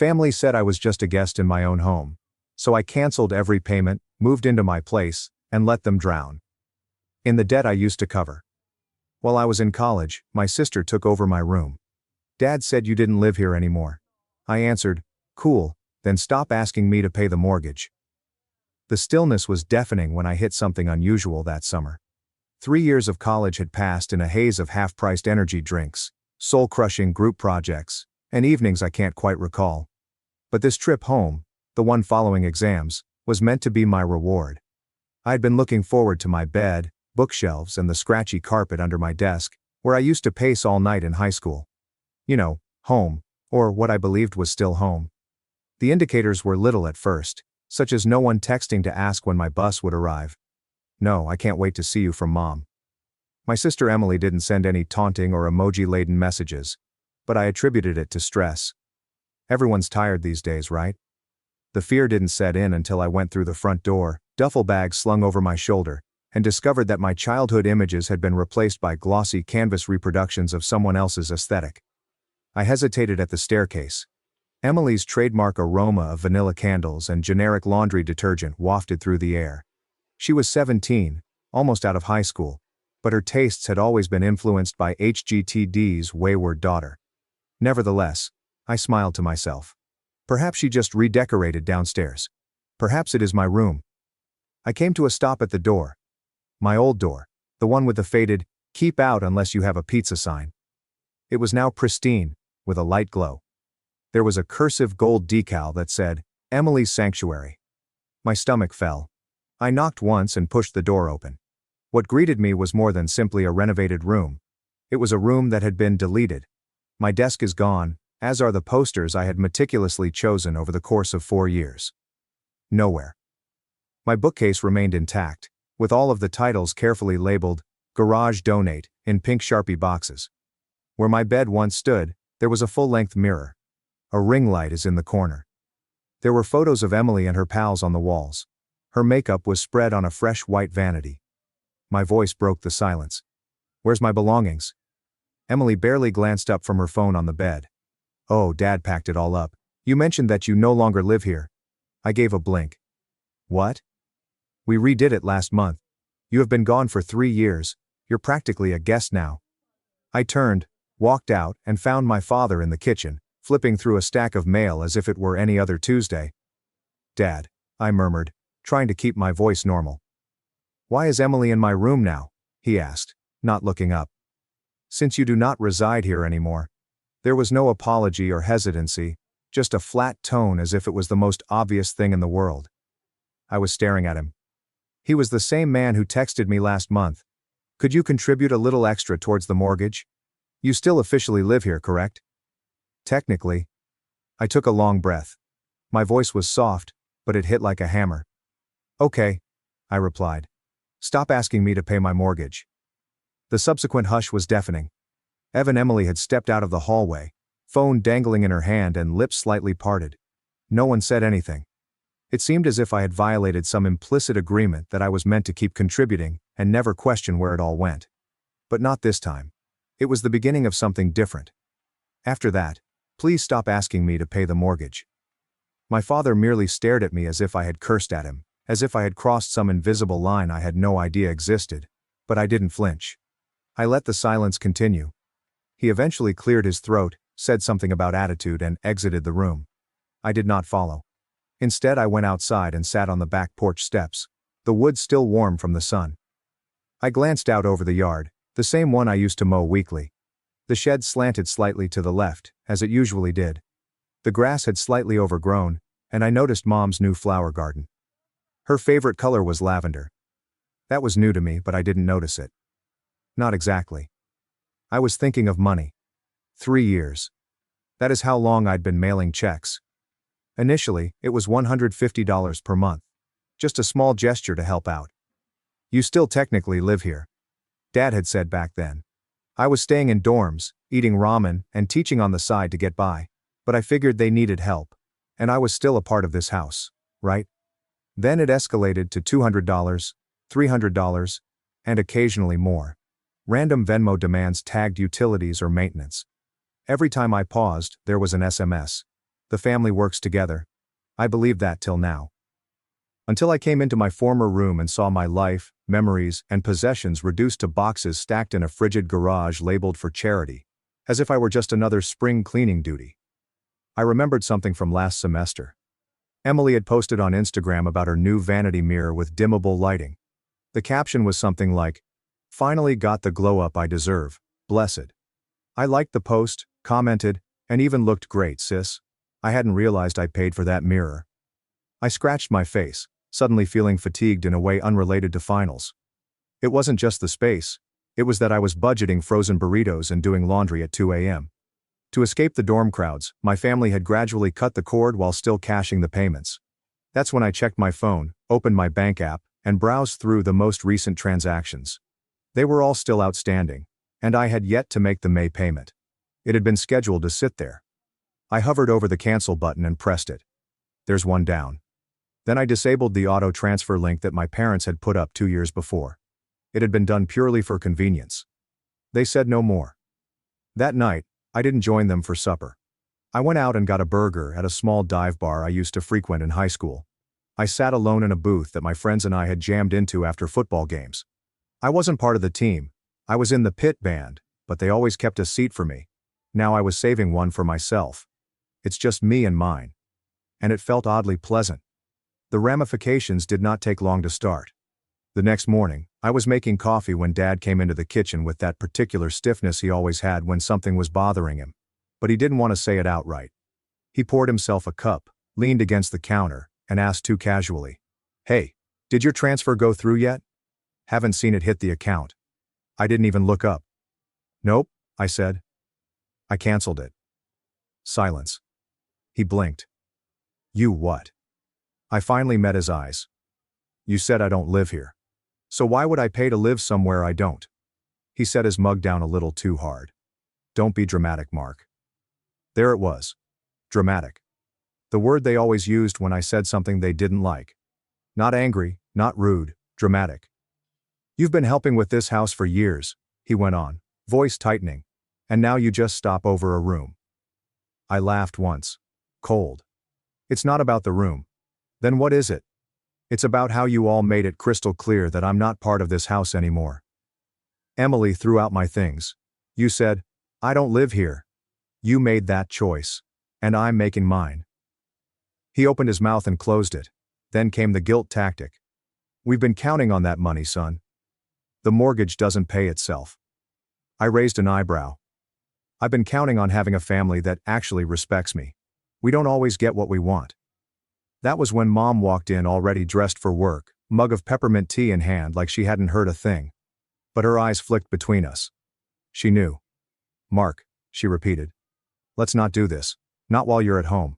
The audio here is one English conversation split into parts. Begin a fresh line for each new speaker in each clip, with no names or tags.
Family said I was just a guest in my own home. So I canceled every payment, moved into my place, and let them drown in the debt I used to cover. While I was in college, my sister took over my room. Dad said you didn't live here anymore. I answered, cool, then stop asking me to pay the mortgage. The stillness was deafening when I hit something unusual that summer. 3 years of college had passed in a haze of half-priced energy drinks, soul-crushing group projects, and evenings I can't quite recall. But this trip home, the one following exams, was meant to be my reward. I had been looking forward to my bed, bookshelves, and the scratchy carpet under my desk, where I used to pace all night in high school. You know, home, or what I believed was still home. The indicators were little at first, such as no one texting to ask when my bus would arrive. No, I can't wait to see you from Mom. My sister Emily didn't send any taunting or emoji-laden messages, but I attributed it to stress. Everyone's tired these days, right? The fear didn't set in until I went through the front door, duffel bag slung over my shoulder, and discovered that my childhood images had been replaced by glossy canvas reproductions of someone else's aesthetic. I hesitated at the staircase. Emily's trademark aroma of vanilla candles and generic laundry detergent wafted through the air. She was 17, almost out of high school, but her tastes had always been influenced by HGTD's wayward daughter. Nevertheless, I smiled to myself. Perhaps she just redecorated downstairs. Perhaps it is my room. I came to a stop at the door. My old door, the one with the faded, "Keep out unless you have a pizza" sign. It was now pristine, with a light glow. There was a cursive gold decal that said, Emily's Sanctuary. My stomach fell. I knocked once and pushed the door open. What greeted me was more than simply a renovated room. It was a room that had been deleted. My desk is gone, as are the posters I had meticulously chosen over the course of 4 years. Nowhere. My bookcase remained intact, with all of the titles carefully labeled, Garage Donate, in pink Sharpie boxes. Where my bed once stood, there was a full-length mirror. A ring light is in the corner. There were photos of Emily and her pals on the walls. Her makeup was spread on a fresh white vanity. My voice broke the silence. Where's my belongings? Emily barely glanced up from her phone on the bed. Oh, Dad packed it all up. You mentioned that you no longer live here. I gave a blink. What? We redid it last month. You have been gone for 3 years. You're practically a guest now. I turned, walked out, and found my father in the kitchen, flipping through a stack of mail as if it were any other Tuesday. Dad, I murmured, trying to keep my voice normal. Why is Emily in my room now? He asked, not looking up. Since you do not reside here anymore. There was no apology or hesitancy, just a flat tone as if it was the most obvious thing in the world. I was staring at him. He was the same man who texted me last month. Could you contribute a little extra towards the mortgage? You still officially live here, correct? Technically. I took a long breath. My voice was soft, but it hit like a hammer. Okay, I replied. Stop asking me to pay my mortgage. The subsequent hush was deafening. Emily had stepped out of the hallway, phone dangling in her hand and lips slightly parted. No one said anything. It seemed as if I had violated some implicit agreement that I was meant to keep contributing and never question where it all went. But not this time. It was the beginning of something different. After that, please stop asking me to pay the mortgage. My father merely stared at me as if I had cursed at him, as if I had crossed some invisible line I had no idea existed, but I didn't flinch. I let the silence continue. He eventually cleared his throat, said something about attitude, and exited the room. I did not follow. Instead, I went outside and sat on the back porch steps, the wood still warm from the sun. I glanced out over the yard, the same one I used to mow weekly. The shed slanted slightly to the left, as it usually did. The grass had slightly overgrown, and I noticed Mom's new flower garden. Her favorite color was lavender. That was new to me, but I didn't notice it. Not exactly. I was thinking of money. 3 years. That is how long I'd been mailing checks. Initially, it was $150 per month. Just a small gesture to help out. You still technically live here. Dad had said back then. I was staying in dorms, eating ramen, and teaching on the side to get by, but I figured they needed help. And I was still a part of this house, right? Then it escalated to $200, $300, and occasionally more. Random Venmo demands tagged utilities or maintenance. Every time I paused, there was an SMS. The family works together. I believed that till now. Until I came into my former room and saw my life, memories, and possessions reduced to boxes stacked in a frigid garage labeled for charity, as if I were just another spring cleaning duty. I remembered something from last semester. Emily had posted on Instagram about her new vanity mirror with dimmable lighting. The caption was something like, "Finally got the glow up I deserve, blessed." I liked the post, commented, and even looked great, sis. I hadn't realized I paid for that mirror. I scratched my face, suddenly feeling fatigued in a way unrelated to finals. It wasn't just the space, it was that I was budgeting frozen burritos and doing laundry at 2 a.m. To escape the dorm crowds, my family had gradually cut the cord while still cashing the payments. That's when I checked my phone, opened my bank app, and browsed through the most recent transactions. They were all still outstanding, and I had yet to make the May payment. It had been scheduled to sit there. I hovered over the cancel button and pressed it. There's one down. Then I disabled the auto transfer link that my parents had put up 2 years before. It had been done purely for convenience. They said no more. That night, I didn't join them for supper. I went out and got a burger at a small dive bar I used to frequent in high school. I sat alone in a booth that my friends and I had jammed into after football games. I wasn't part of the team. I was in the pit band, but they always kept a seat for me. Now I was saving one for myself. It's just me and mine. And it felt oddly pleasant. The ramifications did not take long to start. The next morning, I was making coffee when Dad came into the kitchen with that particular stiffness he always had when something was bothering him. But he didn't want to say it outright. He poured himself a cup, leaned against the counter, and asked too casually, "Hey, did your transfer go through yet?" "Haven't seen it hit the account." I didn't even look up. "Nope," I said. "I canceled it." Silence. He blinked. "You what?" I finally met his eyes. "You said I don't live here. So why would I pay to live somewhere I don't?" He set his mug down a little too hard. "Don't be dramatic, Mark." There it was. Dramatic. The word they always used when I said something they didn't like. Not angry, not rude, dramatic. "You've been helping with this house for years," he went on, voice tightening, "and now you just stop over a room." I laughed once. Cold. "It's not about the room." "Then what is it?" "It's about how you all made it crystal clear that I'm not part of this house anymore." Emily threw out my things. "You said, 'I don't live here.' You made that choice. And I'm making mine." He opened his mouth and closed it. Then came the guilt tactic. "We've been counting on that money, son. The mortgage doesn't pay itself." I raised an eyebrow. "I've been counting on having a family that actually respects me. We don't always get what we want." That was when Mom walked in already dressed for work, mug of peppermint tea in hand like she hadn't heard a thing. But her eyes flicked between us. She knew. "Mark," she repeated. "Let's not do this. Not while you're at home."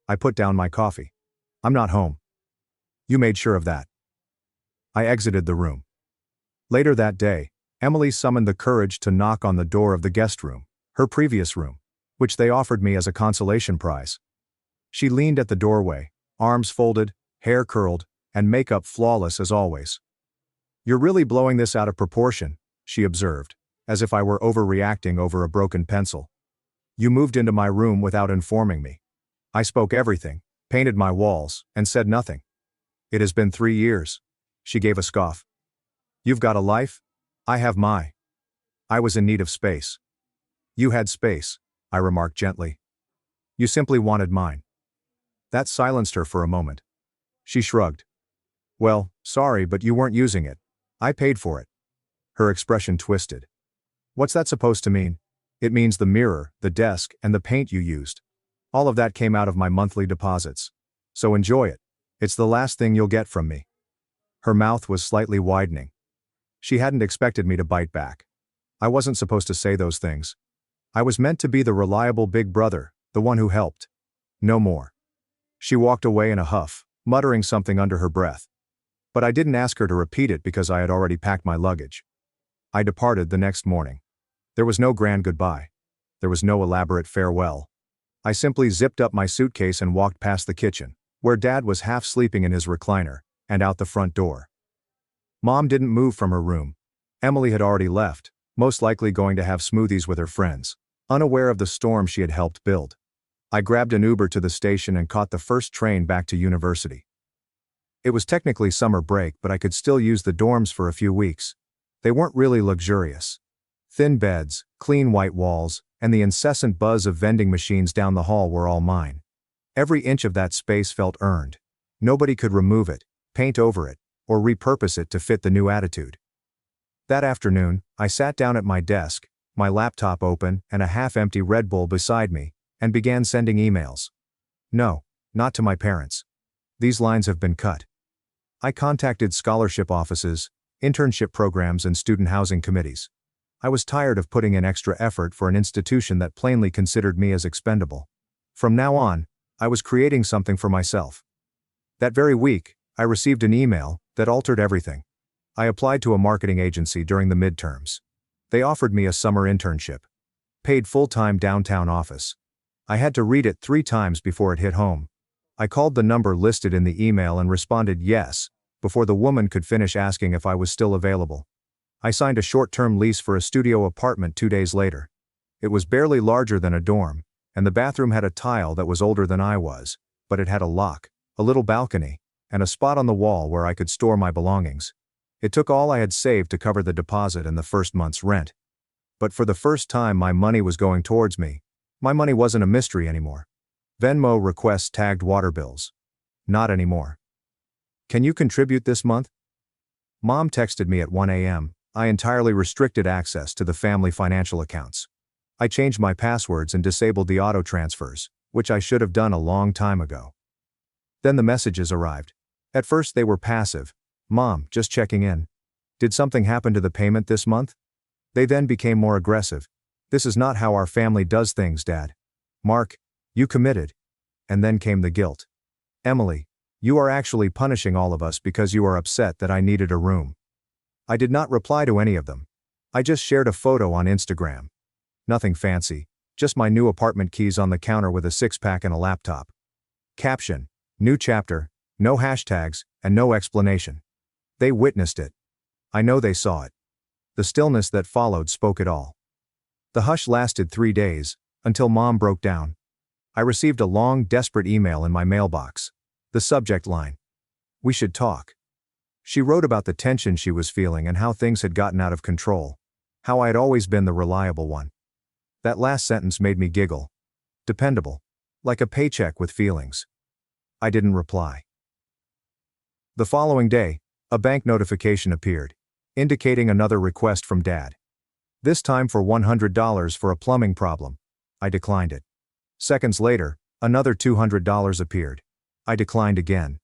I put down my coffee. "I'm not home." "You made sure of that." I exited the room. Later that day, Emily summoned the courage to knock on the door of the guest room, her previous room, which they offered me as a consolation prize. She leaned at the doorway, arms folded, hair curled, and makeup flawless as always. "You're really blowing this out of proportion," she observed, as if I were overreacting over a broken pencil. "You moved into my room without informing me. I spoke everything, painted my walls, and said nothing. It has been 3 years." She gave a scoff. "You've got a life? I have mine. I was in need of space." "You had space," I remarked gently. "You simply wanted mine." That silenced her for a moment. She shrugged. "Well, sorry, but you weren't using it. I paid for it." Her expression twisted. "What's that supposed to mean?" "It means the mirror, the desk, and the paint you used. All of that came out of my monthly deposits. So enjoy it. It's the last thing you'll get from me." Her mouth was slightly widening. She hadn't expected me to bite back. I wasn't supposed to say those things. I was meant to be the reliable big brother, the one who helped. No more. She walked away in a huff, muttering something under her breath. But I didn't ask her to repeat it because I had already packed my luggage. I departed the next morning. There was no grand goodbye. There was no elaborate farewell. I simply zipped up my suitcase and walked past the kitchen, where Dad was half sleeping in his recliner, and out the front door. Mom didn't move from her room. Emily had already left, most likely going to have smoothies with her friends, unaware of the storm she had helped build. I grabbed an Uber to the station and caught the first train back to university. It was technically summer break, but I could still use the dorms for a few weeks. They weren't really luxurious. Thin beds, clean white walls, and the incessant buzz of vending machines down the hall were all mine. Every inch of that space felt earned. Nobody could remove it, paint over it, or repurpose it to fit the new attitude. That afternoon, I sat down at my desk, my laptop open and a half-empty Red Bull beside me, and began sending emails. No, not to my parents. These lines have been cut. I contacted scholarship offices, internship programs and student housing committees. I was tired of putting in extra effort for an institution that plainly considered me as expendable. From now on, I was creating something for myself. That very week, I received an email that altered everything. I applied to a marketing agency during the midterms. They offered me a summer internship. Paid full-time downtown office. I had to read it 3 times before it hit home. I called the number listed in the email and responded yes, before the woman could finish asking if I was still available. I signed a short-term lease for a studio apartment 2 days later. It was barely larger than a dorm, and the bathroom had a tile that was older than I was, but it had a lock, a little balcony, and a spot on the wall where I could store my belongings. It took all I had saved to cover the deposit and the first month's rent. But for the first time my money was going towards me. My money wasn't a mystery anymore. Venmo requests tagged water bills. Not anymore. Can you contribute this month? Mom texted me at 1 a.m. I entirely restricted access to the family financial accounts. I changed my passwords and disabled the auto transfers, which I should have done a long time ago. Then the messages arrived. At first they were passive. Mom, just checking in. Did something happen to the payment this month? They then became more aggressive. This is not how our family does things, Dad. Mark, you committed. And then came the guilt. Emily, you are actually punishing all of us because you are upset that I needed a room. I did not reply to any of them. I just shared a photo on Instagram. Nothing fancy, just my new apartment keys on the counter with a 6-pack and a laptop. Caption, new chapter, no hashtags, and no explanation. They witnessed it. I know they saw it. The stillness that followed spoke it all. The hush lasted 3 days, until Mom broke down. I received a long, desperate email in my mailbox. The subject line: we should talk. She wrote about the tension she was feeling and how things had gotten out of control. How I had always been the reliable one. That last sentence made me giggle. Dependable. Like a paycheck with feelings. I didn't reply. The following day, a bank notification appeared, indicating another request from Dad. This time for $100 for a plumbing problem. I declined it. Seconds later, another $200 appeared. I declined again.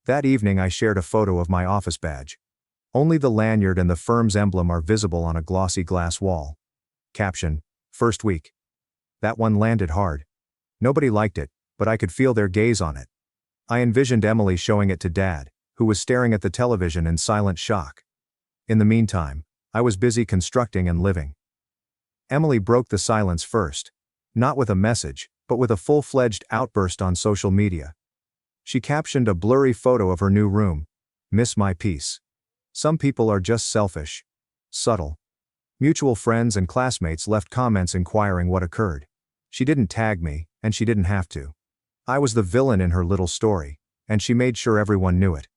That evening I shared a photo of my office badge. Only the lanyard and the firm's emblem are visible on a glossy glass wall. Caption, first week. That one landed hard. Nobody liked it, but I could feel their gaze on it. I envisioned Emily showing it to Dad, who was staring at the television in silent shock. In the meantime, I was busy constructing and living. Emily broke the silence first. Not with a message, but with a full-fledged outburst on social media. She captioned a blurry photo of her new room. Miss my peace. Some people are just selfish. Subtle. Mutual friends and classmates left comments inquiring what occurred. She didn't tag me, and she didn't have to. I was the villain in her little story, and she made sure everyone knew it.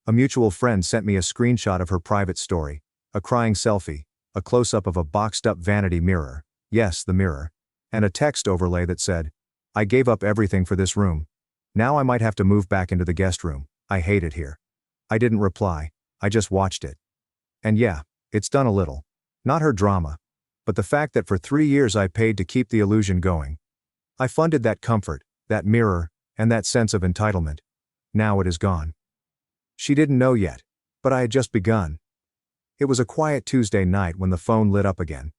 A mutual friend sent me a screenshot of her private story, a crying selfie, a close-up of a boxed-up vanity mirror, yes, the mirror, and a text overlay that said, I gave up everything for this room. Now I might have to move back into the guest room. I hate it here. I didn't reply, I just watched it. And yeah, it's done a little. Not her drama, but the fact that for 3 years I paid to keep the illusion going. I funded that comfort, that mirror, and that sense of entitlement. Now it is gone. She didn't know yet, but I had just begun. It was a quiet Tuesday night when the phone lit up again.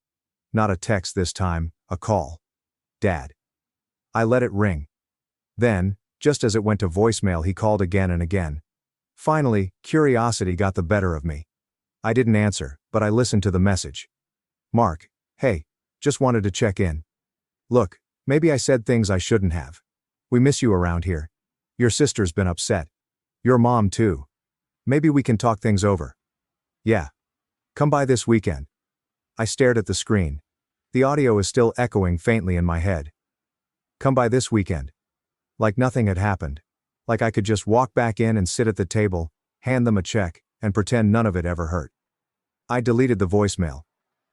Not a text this time, a call. Dad. I let it ring. Then, just as it went to voicemail, he called again and again. Finally, curiosity got the better of me. I didn't answer, but I listened to the message. Mark, hey, just wanted to check in. Look, maybe I said things I shouldn't have. We miss you around here. Your sister's been upset. Your mom too. Maybe we can talk things over. Yeah. Come by this weekend. I stared at the screen. The audio is still echoing faintly in my head. Come by this weekend. Like nothing had happened. Like I could just walk back in and sit at the table, hand them a check, and pretend none of it ever hurt. I deleted the voicemail.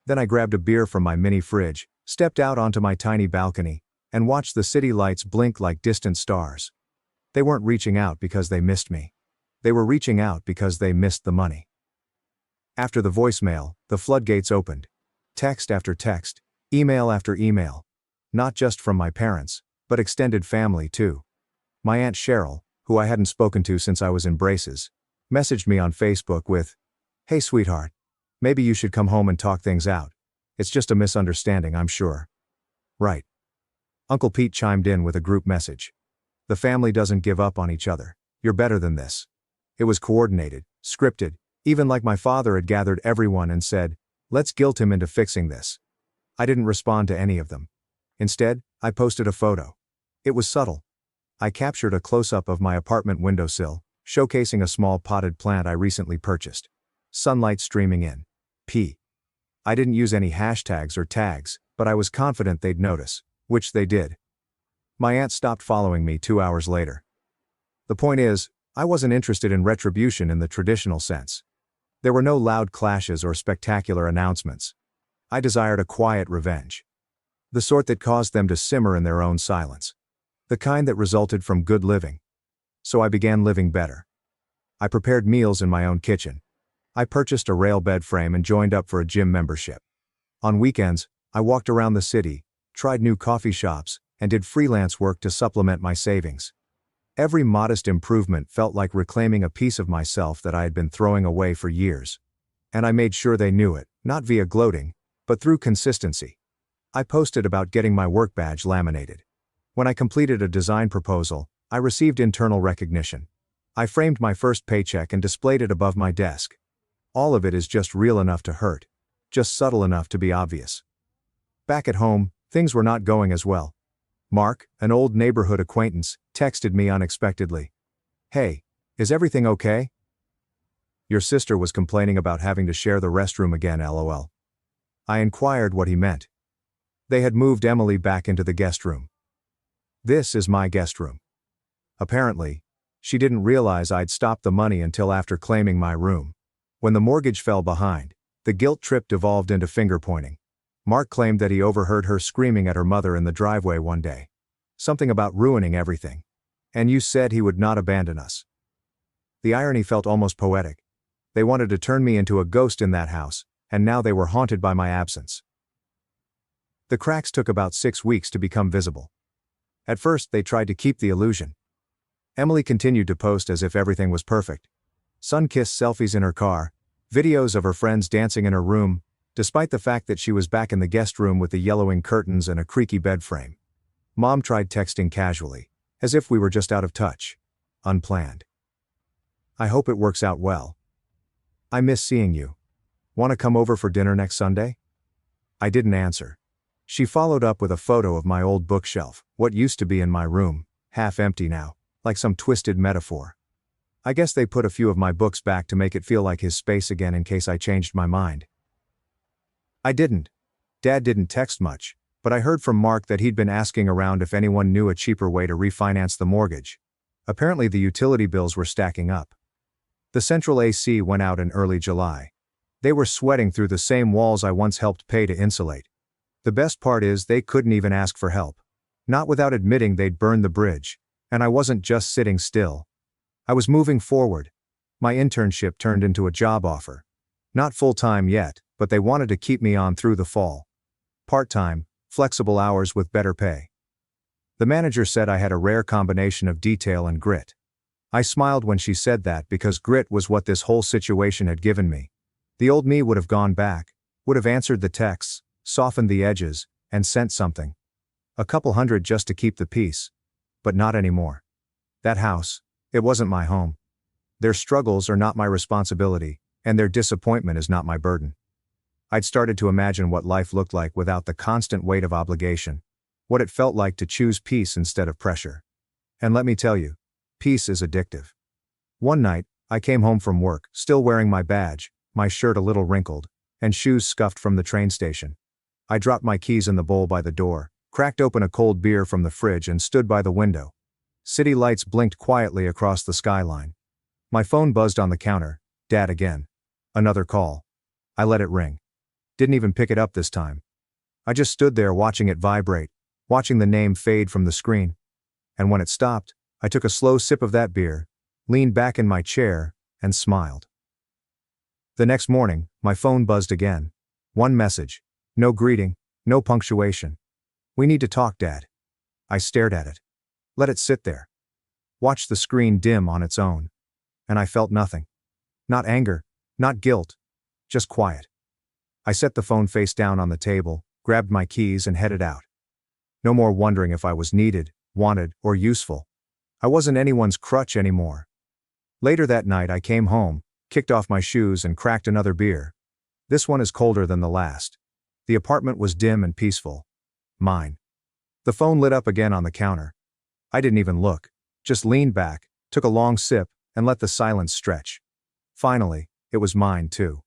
Then I grabbed a beer from my mini fridge, stepped out onto my tiny balcony, and watched the city lights blink like distant stars. They weren't reaching out because they missed me. They were reaching out because they missed the money. After the voicemail, the floodgates opened. Text after text, email after email. Not just from my parents, but extended family too. My Aunt Cheryl, who I hadn't spoken to since I was in braces, messaged me on Facebook with, "Hey sweetheart. Maybe you should come home and talk things out. It's just a misunderstanding, I'm sure." Right. Uncle Pete chimed in with a group message. "The family doesn't give up on each other. You're better than this." It was coordinated, scripted, even like my father had gathered everyone and said, "Let's guilt him into fixing this." I didn't respond to any of them. Instead, I posted a photo. It was subtle. I captured a close-up of my apartment windowsill, showcasing a small potted plant I recently purchased. Sunlight streaming in. I didn't use any hashtags or tags, but I was confident they'd notice, which they did. My aunt stopped following me 2 hours later. The point is, I wasn't interested in retribution in the traditional sense. There were no loud clashes or spectacular announcements. I desired a quiet revenge. The sort that caused them to simmer in their own silence. The kind that resulted from good living. So I began living better. I prepared meals in my own kitchen. I purchased a rail bed frame and joined up for a gym membership. On weekends, I walked around the city, tried new coffee shops, and did freelance work to supplement my savings. Every modest improvement felt like reclaiming a piece of myself that I had been throwing away for years. And I made sure they knew it, not via gloating, but through consistency. I posted about getting my work badge laminated. When I completed a design proposal, I received internal recognition. I framed my first paycheck and displayed it above my desk. All of it is just real enough to hurt. Just subtle enough to be obvious. Back at home, things were not going as well. Mark, an old neighborhood acquaintance, texted me unexpectedly. "Hey, is everything okay? Your sister was complaining about having to share the restroom again, lol." I inquired what he meant. They had moved Emily back into the guest room. This is my guest room. Apparently, she didn't realize I'd stopped the money until after claiming my room. When the mortgage fell behind, the guilt trip devolved into finger-pointing. Mark claimed that he overheard her screaming at her mother in the driveway one day. Something about ruining everything. "And you said he would not abandon us." The irony felt almost poetic. They wanted to turn me into a ghost in that house, and now they were haunted by my absence. The cracks took about 6 weeks to become visible. At first, they tried to keep the illusion. Emily continued to post as if everything was perfect. Sun-kissed selfies in her car, videos of her friends dancing in her room, despite the fact that she was back in the guest room with the yellowing curtains and a creaky bed frame. Mom tried texting casually, as if we were just out of touch. Unplanned. "I hope it works out well. I miss seeing you. Want to come over for dinner next Sunday?" I didn't answer. She followed up with a photo of my old bookshelf, what used to be in my room, half empty now, like some twisted metaphor. I guess they put a few of my books back to make it feel like his space again in case I changed my mind. I didn't. Dad didn't text much, but I heard from Mark that he'd been asking around if anyone knew a cheaper way to refinance the mortgage. Apparently the utility bills were stacking up. The central AC went out in early July. They were sweating through the same walls I once helped pay to insulate. The best part is they couldn't even ask for help. Not without admitting they'd burned the bridge, and I wasn't just sitting still. I was moving forward. My internship turned into a job offer. Not full-time yet, but they wanted to keep me on through the fall. Part-time, flexible hours with better pay. The manager said I had a rare combination of detail and grit. I smiled when she said that because grit was what this whole situation had given me. The old me would have gone back, would have answered the texts, softened the edges, and sent something. A couple hundred just to keep the peace. But not anymore. That house, it wasn't my home. Their struggles are not my responsibility, and their disappointment is not my burden. I'd started to imagine what life looked like without the constant weight of obligation, what it felt like to choose peace instead of pressure. And let me tell you, peace is addictive. One night, I came home from work, still wearing my badge, my shirt a little wrinkled, and shoes scuffed from the train station. I dropped my keys in the bowl by the door, cracked open a cold beer from the fridge and stood by the window. City lights blinked quietly across the skyline. My phone buzzed on the counter. Dad again. Another call. I let it ring. Didn't even pick it up this time. I just stood there watching it vibrate, watching the name fade from the screen. And when it stopped, I took a slow sip of that beer, leaned back in my chair, and smiled. The next morning, my phone buzzed again. One message. No greeting, no punctuation. We need to talk, Dad. I stared at it. Let it sit there. Watched the screen dim on its own. And I felt nothing. Not anger, not guilt. Just quiet. I set the phone face down on the table, grabbed my keys and headed out. No more wondering if I was needed, wanted, or useful. I wasn't anyone's crutch anymore. Later that night I came home, kicked off my shoes and cracked another beer. This one is colder than the last. The apartment was dim and peaceful. Mine. The phone lit up again on the counter. I didn't even look, just leaned back, took a long sip, and let the silence stretch. Finally, it was mine too.